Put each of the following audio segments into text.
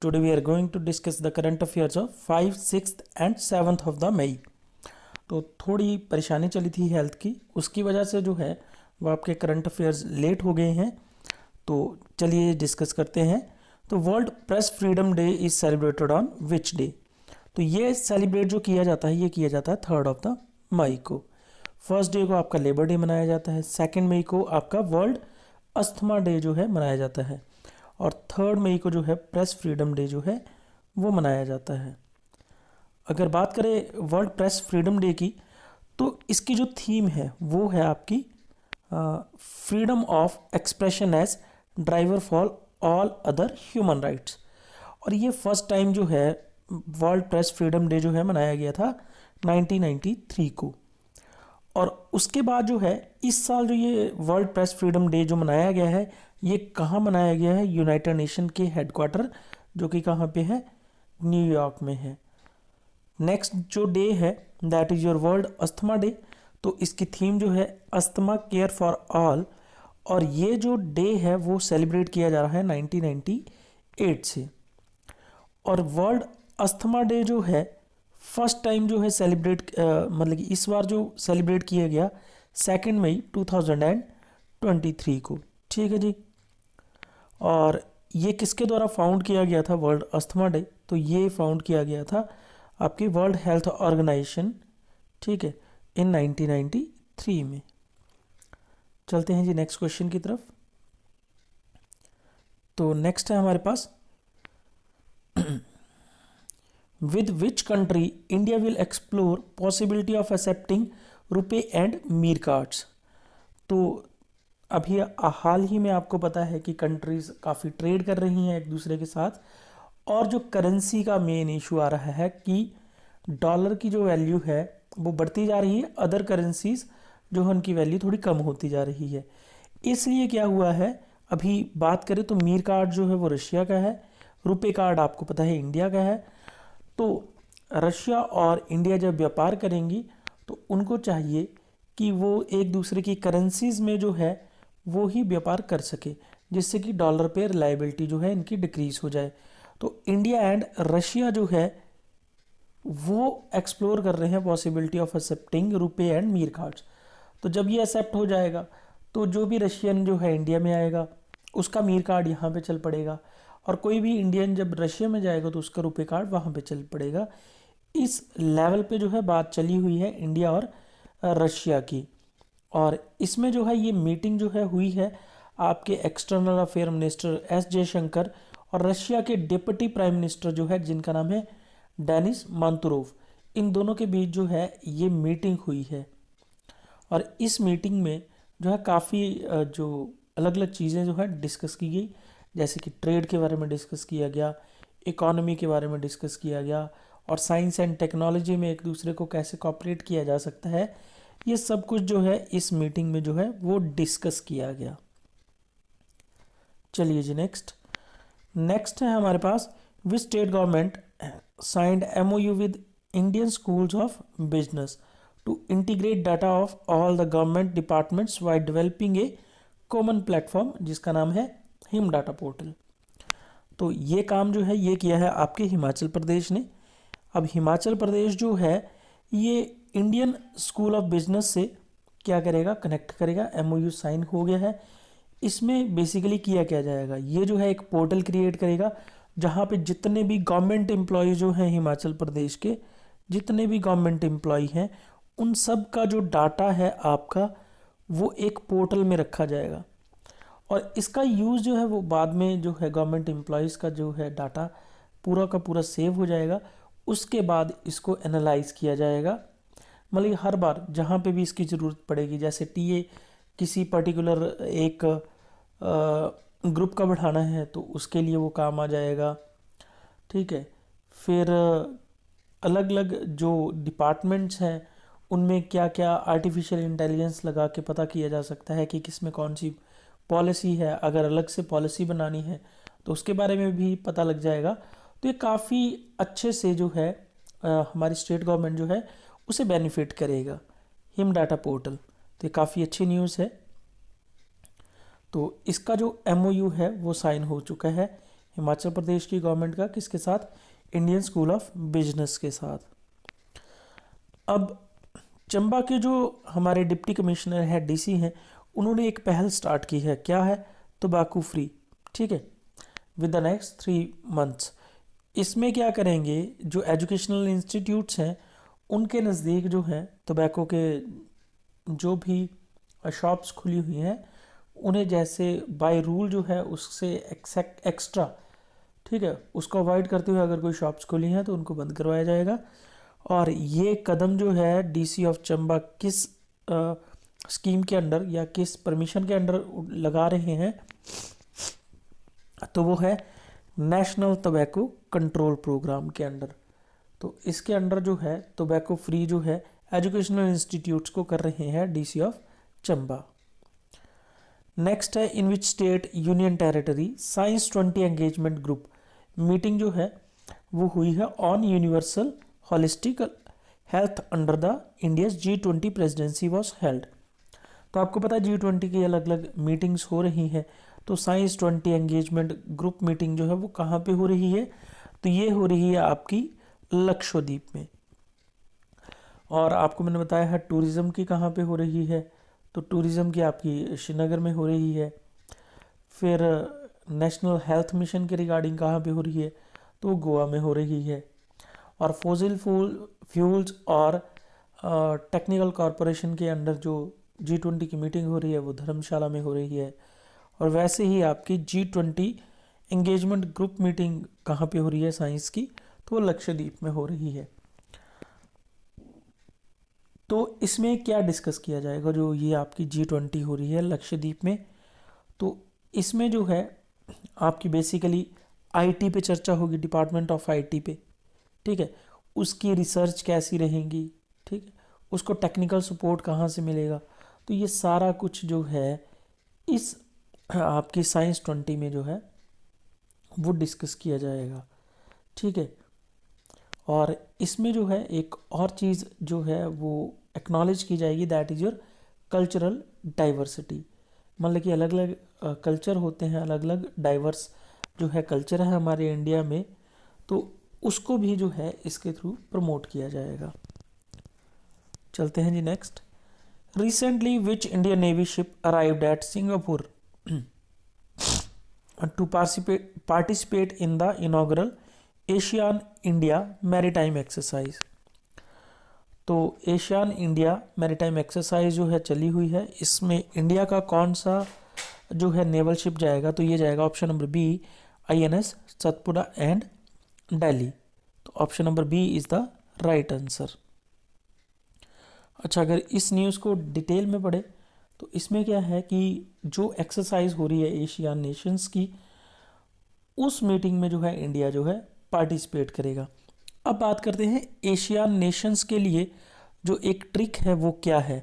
Today we are going to discuss the current affairs of 5th, 6th and 7th of the May. तो थोड़ी परेशानी चली थी health की, उसकी वजह से जो है वो आपके करंट अफेयर्स लेट हो गए हैं। तो चलिए डिस्कस करते हैं। तो world press freedom day is celebrated on which day? तो ये सेलिब्रेट जो किया जाता है ये किया जाता है 3rd ऑफ द मई को। फर्स्ट डे को आपका लेबर डे मनाया जाता है, 2nd मई को आपका वर्ल्ड अस्थमा डे जो है मनाया जाता है, और 3rd मई को जो है प्रेस फ्रीडम डे जो है वो मनाया जाता है। अगर बात करें वर्ल्ड प्रेस फ्रीडम डे की, तो इसकी जो थीम है वो है आपकी freedom of expression as driver for all other human rights. और ये फर्स्ट टाइम जो है वर्ल्ड प्रेस फ्रीडम डे जो है मनाया गया था 1993 को। और उसके बाद जो है इस साल जो ये वर्ल्ड प्रेस फ्रीडम डे जो मनाया गया है ये कहाँ मनाया गया है? यूनाइटेड नेशन के हेडक्वार्टर जो कि कहाँ पे है? न्यूयॉर्क में है। नेक्स्ट जो डे है that is your world asthma day. तो इसकी थीम जो है अस्थमा केयर फॉर ऑल, और ये जो डे है वो सेलिब्रेट किया जा रहा है 1998 से। और वर्ल्ड अस्थमा डे जो है फर्स्ट टाइम जो है सेलिब्रेट मतलब कि इस बार जो सेलिब्रेट किया गया 2 मई 2023 को। ठीक है जी। और ये किसके द्वारा फाउंड किया गया था वर्ल्ड अस्थमा डे? तो ये फाउंड किया गया था आपकी वर्ल्ड हेल्थ ऑर्गेनाइजेशन, ठीक है, इन 1993 में। चलते हैं जी नेक्स्ट क्वेश्चन की तरफ। तो नेक्स्ट है हमारे पास with which country India will explore possibility of accepting RuPay and Mir cards. तो अभी हाल ही में आपको पता है कि कंट्रीज काफ़ी ट्रेड कर रही हैं एक दूसरे के साथ, और जो करेंसी का मेन इशू आ रहा है कि डॉलर की जो वैल्यू है वो बढ़ती जा रही है, अदर करेंसीज जो है उनकी वैल्यू थोड़ी कम होती जा रही है। इसलिए क्या हुआ है, अभी बात करें तो मीर कार्ड जो है वो रशिया का है, रुपे कार्ड आपको पता है इंडिया का है। तो रशिया और इंडिया जब व्यापार करेंगी तो उनको चाहिए कि वो एक दूसरे की करेंसीज में जो है वो ही व्यापार कर सके, जिससे कि डॉलर पे रिलायबिलिटी जो है इनकी डिक्रीज हो जाए। तो इंडिया एंड रशिया जो है वो एक्सप्लोर कर रहे हैं possibility of accepting RuPay and Mir cards. तो जब ये एक्सेप्ट हो जाएगा तो जो भी रशियन जो है इंडिया में आएगा उसका मीर कार्ड यहाँ पे चल पड़ेगा, और कोई भी इंडियन जब रशिया में जाएगा तो उसका रुपए कार्ड वहाँ पे चल पड़ेगा। इस लेवल पे जो है बात चली हुई है इंडिया और रशिया की। और इसमें जो है ये मीटिंग जो है हुई है आपके external affair minister S Jaishankar और रशिया के डिप्टी प्राइम मिनिस्टर जो है जिनका नाम है डेनिस मांतुरोव, इन दोनों के बीच जो है ये मीटिंग हुई है। और इस मीटिंग में जो है काफ़ी जो अलग अलग चीज़ें जो है डिस्कस की गई, जैसे कि ट्रेड के बारे में डिस्कस किया गया, इकोनॉमी के बारे में डिस्कस किया गया, और साइंस एंड टेक्नोलॉजी में एक दूसरे को कैसे कोऑपरेट किया जा सकता है, ये सब कुछ जो है इस मीटिंग में जो है वो डिस्कस किया गया। चलिए जी नेक्स्ट है हमारे पास which state government signed MOU with Indian schools of business to integrate data of all the government departments via developing a common platform जिसका नाम है हिम डाटा पोर्टल। तो ये काम जो है ये किया है आपके हिमाचल प्रदेश ने। अब हिमाचल प्रदेश जो है ये इंडियन स्कूल ऑफ बिजनेस से क्या करेगा, कनेक्ट करेगा। MOU साइन हो गया है। इसमें बेसिकली किया क्या जाएगा, ये जो है एक पोर्टल क्रिएट करेगा जहाँ पे जितने भी गवर्नमेंट एम्प्लॉय जो हैं हिमाचल प्रदेश के, जितने भी गवर्नमेंट एम्प्लॉय हैं उन सब का जो डाटा है आपका वो एक पोर्टल में रखा जाएगा। और इसका यूज़ जो है वो बाद में जो है गवर्नमेंट एम्प्लॉयज़ का जो है डाटा पूरा का पूरा सेव हो जाएगा। उसके बाद इसको एनालाइज किया जाएगा, मतलब हर बार जहाँ पे भी इसकी ज़रूरत पड़ेगी, जैसे TA किसी पर्टिकुलर एक ग्रुप का बढ़ाना है तो उसके लिए वो काम आ जाएगा। ठीक है, फिर अलग अलग जो डिपार्टमेंट्स हैं उनमें क्या क्या आर्टिफिशियल इंटेलिजेंस लगा के पता किया जा सकता है कि किस में कौन सी पॉलिसी है, अगर अलग से पॉलिसी बनानी है तो उसके बारे में भी पता लग जाएगा। तो ये काफ़ी अच्छे से जो है हमारी स्टेट गवर्नमेंट जो है उसे बेनिफिट करेगा हिम डाटा पोर्टल। तो ये काफ़ी अच्छी न्यूज़ है। तो इसका जो MOU है वो साइन हो चुका है हिमाचल प्रदेश की गवर्नमेंट का किसके साथ, इंडियन स्कूल ऑफ बिजनेस के साथ। अब चंबा के जो हमारे डिप्टी कमिश्नर है, डीसी हैं, उन्होंने एक पहल स्टार्ट की है, क्या है, तंबाकू फ्री, ठीक है, विद द नेक्स्ट 3 मंथ्स। इसमें क्या करेंगे, जो एजुकेशनल इंस्टीट्यूट्स हैं उनके नज़दीक जो है तंबाकू के जो भी शॉप्स खुली हुई हैं उन्हें जैसे बाय रूल जो है उससे एक्स्ट्रा, ठीक है, उसको अवॉइड करते हुए अगर कोई शॉप्स खुली हैं तो उनको बंद करवाया जाएगा। और ये कदम जो है डीसी ऑफ चंबा किस स्कीम के अंडर या किस परमिशन के अंडर लगा रहे हैं, तो वो है नेशनल टोबैको कंट्रोल प्रोग्राम के अंडर। तो इसके अंडर जो है टोबैको फ्री जो है एजुकेशनल इंस्टीट्यूट्स को कर रहे हैं डीसी ऑफ चंबा। नेक्स्ट है, in which state union territory science 20 engagement group meeting जो है वो हुई है on universal holistic health under the India's G20 presidency was held. तो आपको पता है G20 की अलग अलग मीटिंग्स हो रही हैं, तो साइंस 20 एंगेजमेंट ग्रुप मीटिंग जो है वो कहाँ पे हो रही है, तो ये हो रही है आपकी लक्षद्वीप में। और आपको मैंने बताया है टूरिज़्म की कहाँ पे हो रही है, तो टूरिज़्म की आपकी श्रीनगर में हो रही है। फिर नेशनल हेल्थ मिशन के रिगार्डिंग कहाँ पे हो रही है, तो वो गोवा में हो रही है। और फॉसिल फ्यूल्स और टेक्निकल कॉरपोरेशन के अंडर जो G20 की मीटिंग हो रही है वो धर्मशाला में हो रही है। और वैसे ही आपकी G20 एंगेजमेंट ग्रुप मीटिंग कहाँ पे हो रही है साइंस की, तो वो लक्षद्वीप में हो रही है। तो इसमें क्या डिस्कस किया जाएगा, जो ये आपकी G20 हो रही है लक्षद्वीप में, तो इसमें जो है आपकी बेसिकली आईटी पे चर्चा होगी, डिपार्टमेंट ऑफ आईटी पे, ठीक है, उसकी रिसर्च कैसी रहेंगी, ठीक है, उसको टेक्निकल सपोर्ट कहाँ से मिलेगा, तो ये सारा कुछ जो है इस आपकी साइंस 20 में जो है वो डिस्कस किया जाएगा, ठीक है। और इसमें जो है एक और चीज़ जो है वो एक्नॉलेज की जाएगी, that is your cultural diversity. मतलब कि अलग अलग कल्चर होते हैं, अलग अलग डाइवर्स जो है कल्चर है हमारे इंडिया में, तो उसको भी जो है इसके थ्रू प्रमोट किया जाएगा। चलते हैं जी next. Recently which Indian navy ship arrived at Singapore to participate in the inaugural ASEAN India maritime exercise. तो एशियान इंडिया मैरीटाइम एक्सरसाइज जो है चली हुई है, इसमें इंडिया का कौन सा जो है नेवल शिप जाएगा, तो ये जाएगा option number B, INS Satpura and Delhi. तो option number B is the right answer. अच्छा, अगर इस न्यूज़ को डिटेल में पढ़े तो इसमें क्या है कि जो एक्सरसाइज हो रही है एशियन नेशंस की, उस मीटिंग में जो है इंडिया जो है पार्टिसिपेट करेगा। अब बात करते हैं एशियन नेशंस के लिए जो एक ट्रिक है वो क्या है,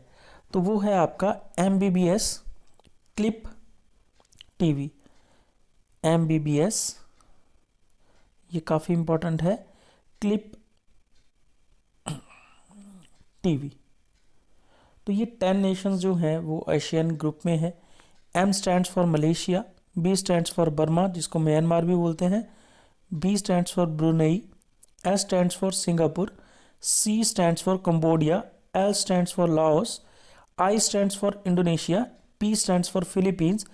तो वो है आपका MBBS क्लिप टीवी। MBBS ये काफ़ी इम्पोर्टेंट है, क्लिप टीवी। तो ये 10 नेशंस जो हैं वो एशियन ग्रुप में है। M stands for Malaysia, B stands for Burma जिसको म्यांमार भी बोलते हैं, B stands for Brunei, S stands for Singapore, C stands for Cambodia, L stands for Laos, I stands for Indonesia, P stands for Philippines,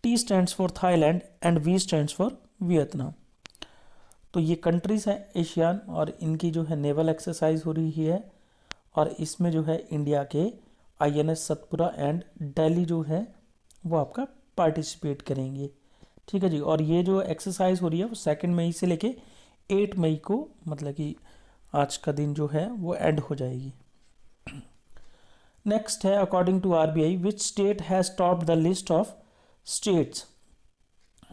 T stands for Thailand and V stands for Vietnam. तो ये countries हैं Asian और इनकी जो है naval exercise हो रही है, और इसमें जो है इंडिया के INS सतपुड़ा एंड दिल्ली जो है वो आपका पार्टिसिपेट करेंगे, ठीक है जी। और ये जो एक्सरसाइज हो रही है वो 2 मई से लेके 8 मई को, मतलब कि आज का दिन जो है वो एंड हो जाएगी। नेक्स्ट है, according to RBI which state has topped the list of states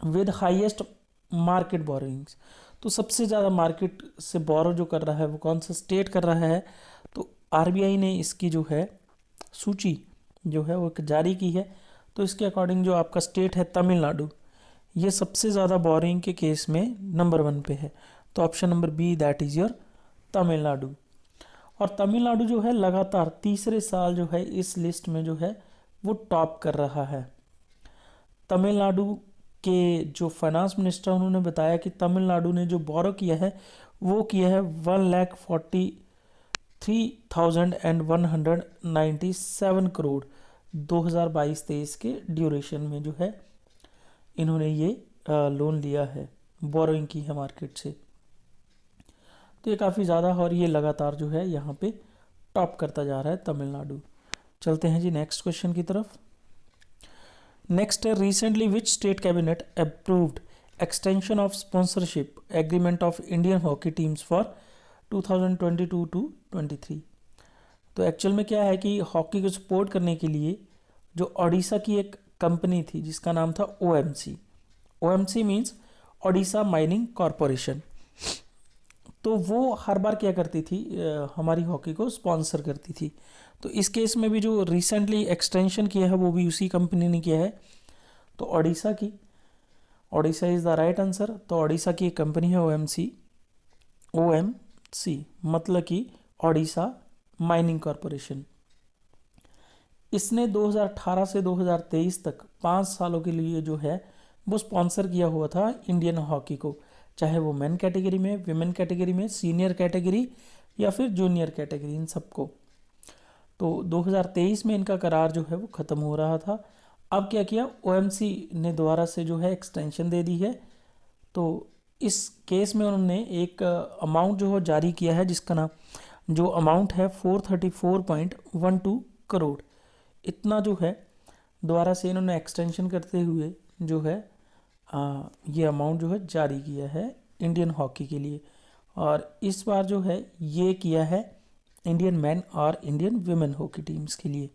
with highest market borrowings. तो सबसे ज़्यादा मार्केट से बोरो जो कर रहा है वो कौन सा स्टेट कर रहा है, तो RBI ने इसकी जो है सूची जो है वो जारी की है। तो इसके अकॉर्डिंग जो आपका स्टेट है तमिलनाडु, ये सबसे ज़्यादा बोरिंग के केस में नंबर 1 पे है। तो option number B, that is your Tamil Nadu. और तमिलनाडु जो है लगातार तीसरे साल जो है इस लिस्ट में जो है वो टॉप कर रहा है। तमिलनाडु के जो फाइनेंस मिनिस्टर उन्होंने बताया कि तमिलनाडु ने जो बोरो किया है वो किया है 1,43,197 करोड़ 2022-23 के ड्यूरेशन में जो है इन्होंने ये लोन लिया है, बोरोइंग की है मार्केट से। तो ये काफ़ी ज़्यादा और ये लगातार जो है यहाँ पे टॉप करता जा रहा है तमिलनाडु। चलते हैं जी नेक्स्ट क्वेश्चन की तरफ। नेक्स्ट है, recently which state cabinet approved extension of sponsorship agreement of Indian hockey teams for 2022-23। तो एक्चुअल में क्या है कि हॉकी को सपोर्ट करने के लिए जो ओडिशा की एक कंपनी थी जिसका नाम था OMC means Odisha mining corporation, तो वो हर बार क्या करती थी, हमारी हॉकी को स्पॉन्सर करती थी। तो इस केस में भी जो रिसेंटली एक्सटेंशन किया है वो भी उसी कंपनी ने किया है। तो Odisha is the right answer. तो ओडिशा की एक कंपनी है ओएमसी मतलब कि ओडिशा माइनिंग कॉरपोरेशन। इसने 2018 से 2023 तक 5 सालों के लिए जो है वो स्पॉन्सर किया हुआ था इंडियन हॉकी को, चाहे वो मेन कैटेगरी में, विमेन कैटेगरी में, सीनियर कैटेगरी या फिर जूनियर कैटेगरी, इन सबको। तो 2023 में इनका करार जो है वो ख़त्म हो रहा था। अब क्या किया, ओएमसी ने दोबारा से जो है एक्सटेंशन दे दी है। तो इस केस में उन्होंने एक अमाउंट जो है जारी किया है जिसका नाम, जो अमाउंट है 434.12 करोड़, इतना जो है दोबारा से इन्होंने एक्सटेंशन करते हुए जो है ये अमाउंट जो है जारी किया है इंडियन हॉकी के लिए। और इस बार जो है ये किया है इंडियन मैन और इंडियन वुमेन हॉकी टीम्स के लिए।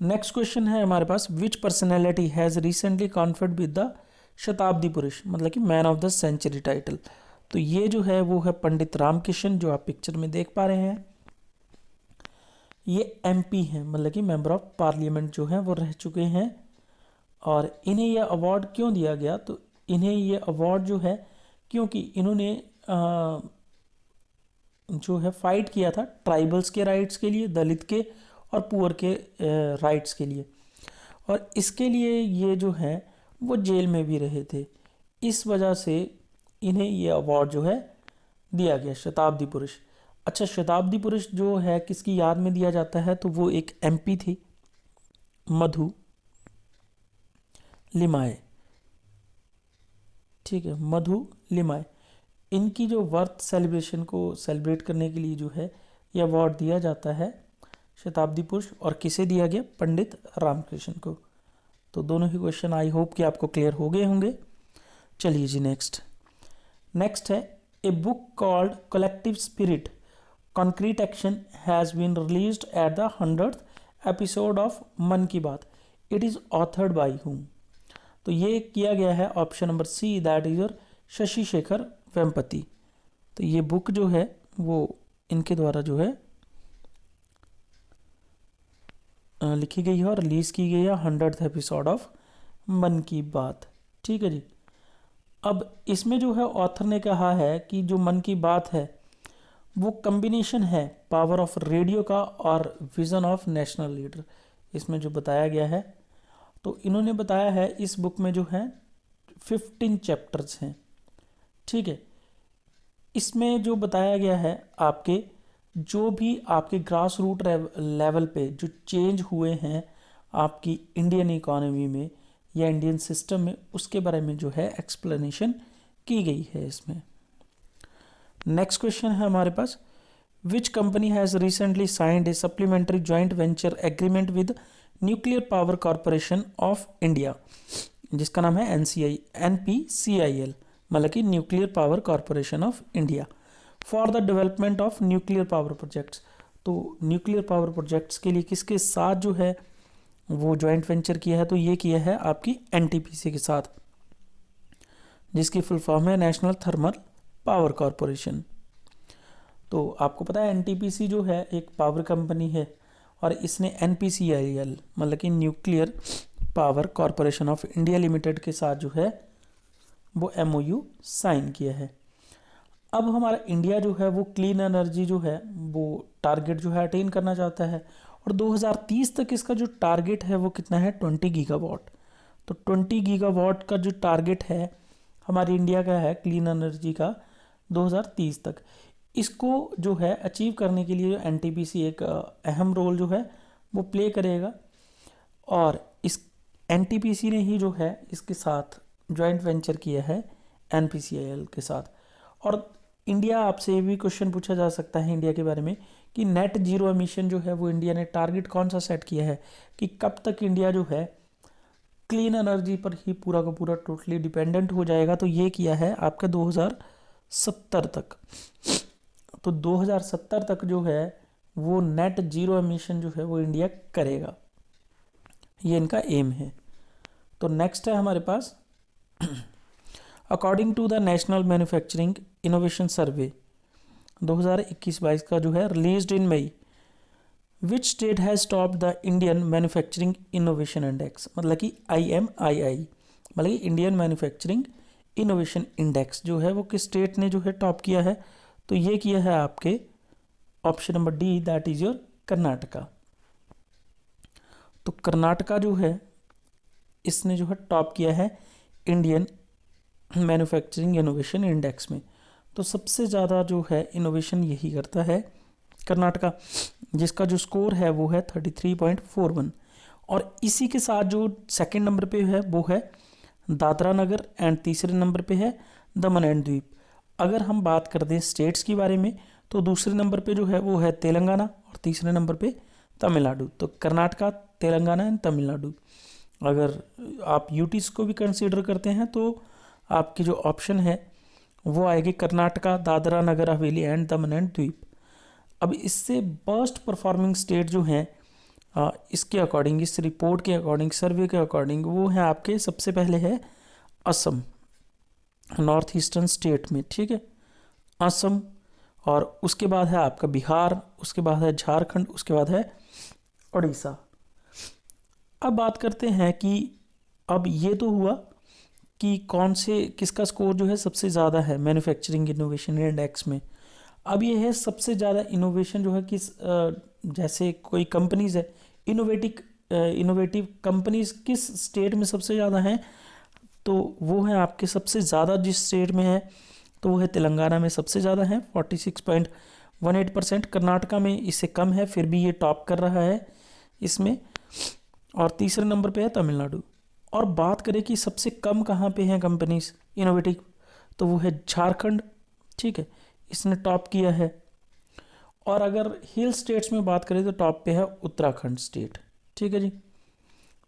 नेक्स्ट क्वेश्चन है हमारे पास, which personality has recently conferred with the Shatabdi Purush मतलब कि man of the century title. तो ये जो है वो है पंडित रामकिशन, जो आप पिक्चर में देख पा रहे हैं। ये एमपी हैं मतलब कि मेंबर ऑफ पार्लियामेंट जो हैं वो रह चुके हैं। और इन्हें यह अवार्ड क्यों दिया गया, तो इन्हें ये अवार्ड जो है क्योंकि इन्होंने जो है फाइट किया था ट्राइबल्स के राइट्स के लिए, दलित के और पुअर के राइट्स के लिए, और इसके लिए ये जो है वो जेल में भी रहे थे। इस वजह से इन्हें ये अवार्ड जो है दिया गया, शताब्दी पुरुष। अच्छा, शताब्दी पुरुष जो है किसकी याद में दिया जाता है, तो वो एक एमपी थी, मधु लिमाय। ठीक है, मधु लिमाय। इनकी जो बर्थ सेलिब्रेशन को सेलिब्रेट करने के लिए जो है यह अवार्ड दिया जाता है शताब्दी पुरुष। और किसे दिया गया, पंडित रामकृष्ण को। तो दोनों ही क्वेश्चन आई होप कि आपको क्लियर हो गए होंगे। चलिए जी नेक्स्ट है, a book called collective spirit concrete action has been released at the 100th episode of Mann Ki बात। इट इज़ ऑथर्ड बाई हुम। तो ये किया गया है option number C, that is your Shashi Shekhar Vempati. तो ये बुक जो है वो इनके द्वारा जो है लिखी गई है और रिलीज़ की गई है 100th episode of Mann Ki बात। ठीक है जी। अब इसमें जो है ऑथर ने कहा है कि जो मन की बात है वो कम्बिनेशन है पावर ऑफ रेडियो का और विज़न ऑफ नेशनल लीडर, इसमें जो बताया गया है। तो इन्होंने बताया है इस बुक में जो है 15 चैप्टर्स हैं। ठीक है, इसमें जो बताया गया है आपके जो भी आपके ग्रास रूट लेवल पे जो चेंज हुए हैं आपकी इंडियन इकोनॉमी में या इंडियन सिस्टम में, उसके बारे में जो है एक्सप्लेनेशन की गई है इसमें। नेक्स्ट क्वेश्चन है हमारे पास, which company has recently signed a supplementary joint venture agreement with nuclear power corporation of India, जिसका नाम है NPCIL मतलब कि nuclear power corporation of India, for the development of nuclear power projects. तो nuclear power projects के लिए किसके साथ जो है वो जॉइंट वेंचर किया है, तो ये किया है आपकी NTPC के साथ, जिसकी फुल फॉर्म है नेशनल थर्मल पावर कॉरपोरेशन। तो आपको पता है NTPC जो है एक पावर कंपनी है और इसने NPCIL मतलब कि nuclear power corporation of India limited के साथ जो है वो MOU साइन किया है। अब हमारा इंडिया जो है वो क्लीन एनर्जी जो है वो टारगेट जो है अटेन करना चाहता है और 2030 तक इसका जो टारगेट है वो कितना है 20 गीगावाट। तो 20 गीगावाट का जो टारगेट है हमारी इंडिया का है क्लीन एनर्जी का 2030 तक। इसको जो है अचीव करने के लिए एनटीपीसी एक अहम रोल जो है वो प्ले करेगा, और इस एनटीपीसी ने ही जो है इसके साथ जॉइंट वेंचर किया है एनपीसीआईएल के साथ। और इंडिया, आपसे ये भी क्वेश्चन पूछा जा सकता है इंडिया के बारे में कि नेट जीरो एमिशन जो है वो इंडिया ने टारगेट कौन सा सेट किया है, कि कब तक इंडिया जो है क्लीन एनर्जी पर ही पूरा का पूरा टोटली डिपेंडेंट हो जाएगा। तो ये किया है आपका 2070 तक। तो 2070 तक जो है वो नेट जीरो एमिशन जो है वो इंडिया करेगा, ये इनका एम है। तो नेक्स्ट है हमारे पास according to the national manufacturing innovation survey 2021-22 का जो है released in May, which state has top the Indian manufacturing innovation index, मतलब कि IMII, मतलब कि इंडियन मैन्युफैक्चरिंग इनोवेशन इंडेक्स जो है वो किस स्टेट ने जो है टॉप किया है, तो ये किया है आपके option number D, that is your Karnataka. तो कर्नाटका जो है इसने जो है टॉप किया है इंडियन मैन्युफैक्चरिंग इनोवेशन इंडेक्स में। तो सबसे ज़्यादा जो है इनोवेशन यही करता है कर्नाटका, जिसका जो स्कोर है वो है 33.41। और इसी के साथ जो सेकंड नंबर पे है वो है दादरा नगर एंड तीसरे नंबर पे है दमन एंड द्वीप। अगर हम बात कर दें स्टेट्स के बारे में तो दूसरे नंबर पे जो है वो है तेलंगाना और तीसरे नंबर पे तमिलनाडु। तो कर्नाटका, तेलंगाना एंड तमिलनाडु। अगर आप यूटीज को भी कंसीडर करते हैं तो आपकी जो ऑप्शन है वो आएगी Karnataka, Dadra Nagar Haveli and Daman and द्वीप। अब इससे बेस्ट परफॉर्मिंग स्टेट जो हैं इसके अकॉर्डिंग, इस रिपोर्ट के अकॉर्डिंग, सर्वे के अकॉर्डिंग, वो है आपके सबसे पहले है असम, नॉर्थ ईस्टर्न स्टेट में, ठीक है, असम। और उसके बाद है आपका बिहार, उसके बाद है झारखंड, उसके बाद है उड़ीसा। अब बात करते हैं कि अब ये तो हुआ कि कौन से, किसका स्कोर जो है सबसे ज़्यादा है मैन्युफैक्चरिंग इनोवेशन इंडेक्स में। अब ये है सबसे ज़्यादा इनोवेशन जो है किस, जैसे कोई कंपनीज है, इनोवेटिव कंपनीज किस स्टेट में सबसे ज़्यादा हैं, तो वो है आपके सबसे ज़्यादा जिस स्टेट में है तो वो है तेलंगाना में सबसे ज़्यादा है 46.18%। कर्नाटका में इससे कम है, फिर भी ये टॉप कर रहा है इसमें। और तीसरे नंबर पे है तमिलनाडु। और बात करें कि सबसे कम कहाँ पे हैं कंपनीज इनोवेटिव, तो वो है झारखंड, ठीक है, इसने टॉप किया है। और अगर हिल स्टेट्स में बात करें तो टॉप पे है उत्तराखंड स्टेट, ठीक है जी।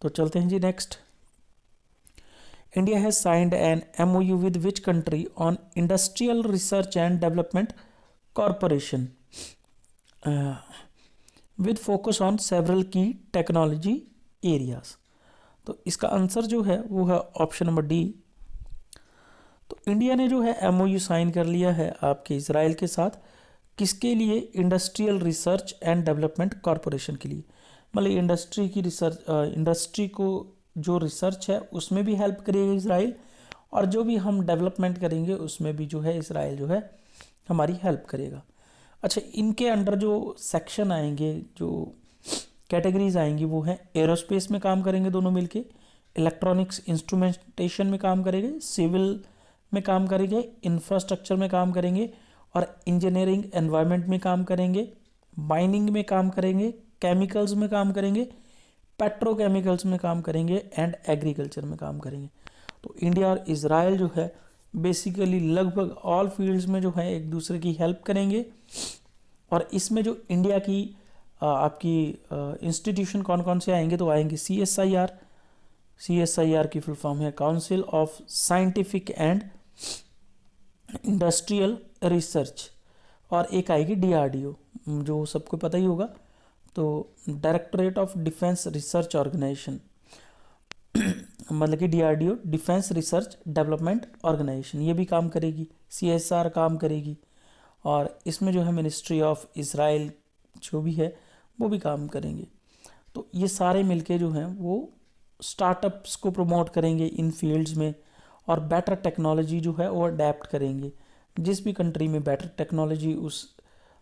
तो चलते हैं जी next. India has signed an MOU with which country on industrial research and development corporation with focus on several key technology areas. तो इसका आंसर जो है वो है ऑप्शन नंबर डी। तो इंडिया ने जो है MOU साइन कर लिया है आपके इजराइल के साथ, किसके लिए, industrial research and development corporation के लिए। मतलब इंडस्ट्री की रिसर्च, इंडस्ट्री को जो रिसर्च है उसमें भी हेल्प करेगा इजराइल, और जो भी हम डेवलपमेंट करेंगे उसमें भी जो है इजराइल जो है हमारी हेल्प करेगा। अच्छा, इनके अंडर जो सेक्शन आएंगे, जो कैटेगरीज आएंगी, वो है एरोस्पेस में काम करेंगे दोनों मिलके, इलेक्ट्रॉनिक्स इंस्ट्रूमेंटेशन में काम करेंगे, सिविल में काम करेंगे, इंफ्रास्ट्रक्चर में काम करेंगे, और इंजीनियरिंग एनवायरनमेंट में काम करेंगे, माइनिंग में काम करेंगे, केमिकल्स में काम करेंगे, पेट्रोकेमिकल्स में काम करेंगे, एंड एग्रीकल्चर में काम करेंगे। तो इंडिया और इजराइल जो है बेसिकली लगभग ऑल फील्ड्स में जो है एक दूसरे की हेल्प करेंगे। और इसमें जो इंडिया की आपकी इंस्टीट्यूशन कौन कौन से आएंगे, तो आएंगे CSIR की फुल फॉर्म है council of scientific and industrial research, और एक आएगी DRDO जो सबको पता ही होगा, तो directorate of defence research organisation, मतलब कि DRDO defence research development organisation, ये भी काम करेगी, CSR काम करेगी, और इसमें जो है मिनिस्ट्री ऑफ इजराइल जो भी है वो भी काम करेंगे। तो ये सारे मिलके जो हैं वो स्टार्टअप्स को प्रमोट करेंगे इन फील्ड्स में, और बेटर टेक्नोलॉजी जो है वो अडेप्ट करेंगे। जिस भी कंट्री में बेटर टेक्नोलॉजी उस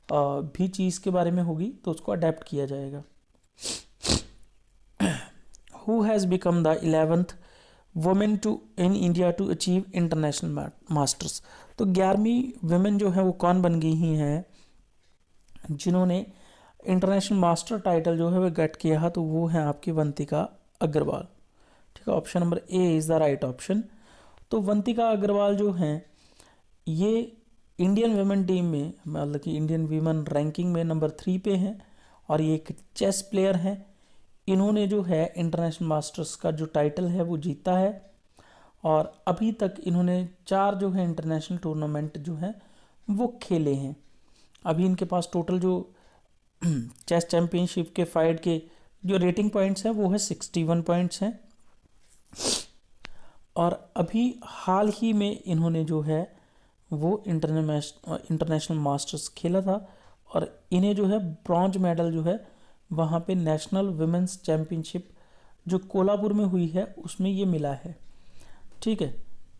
भी चीज़ के बारे में होगी तो उसको अडेप्ट किया जाएगा। Who has become the 11th women to in India to achieve international masters. तो 11वीं वुमेन जो है वो कौन बन गई ही हैं जिन्होंने इंटरनेशनल मास्टर टाइटल जो है वो गेट किया है, तो वो है आपकी वंतिका अग्रवाल। ठीक है, option number A is the right option. तो वंतिका अग्रवाल जो हैं ये इंडियन वुमेन टीम में, मतलब कि इंडियन वीमेन रैंकिंग में नंबर 3 पे हैं, और ये एक चेस प्लेयर हैं। इन्होंने जो है इंटरनेशनल मास्टर्स का जो टाइटल है वो जीता है, और अभी तक इन्होंने 4 जो है इंटरनेशनल टूर्नामेंट जो है वो खेले हैं। अभी इनके पास टोटल जो चेस चैम्पियनशिप के फाइट के जो रेटिंग पॉइंट्स हैं वो है 61 पॉइंट्स हैं। और अभी हाल ही में इन्होंने जो है वो इंटरनेशनल मास्टर्स खेला था, और इन्हें जो है ब्रॉन्ज मेडल जो है वहाँ पे नेशनल वुमेन्स चैम्पियनशिप जो कोल्हापुर में हुई है उसमें ये मिला है। ठीक है,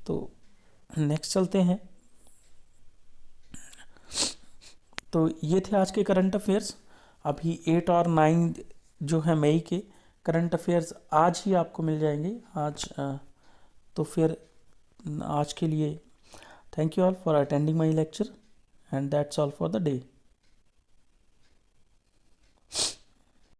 तो नेक्स्ट चलते हैं। तो ये थे आज के करंट अफेयर्स। अभी 8 और 9 जो है मई के करंट अफेयर्स आज ही आपको मिल जाएंगे आज। तो फिर आज के लिए thank you all for attending my lecture, and that's all for the day.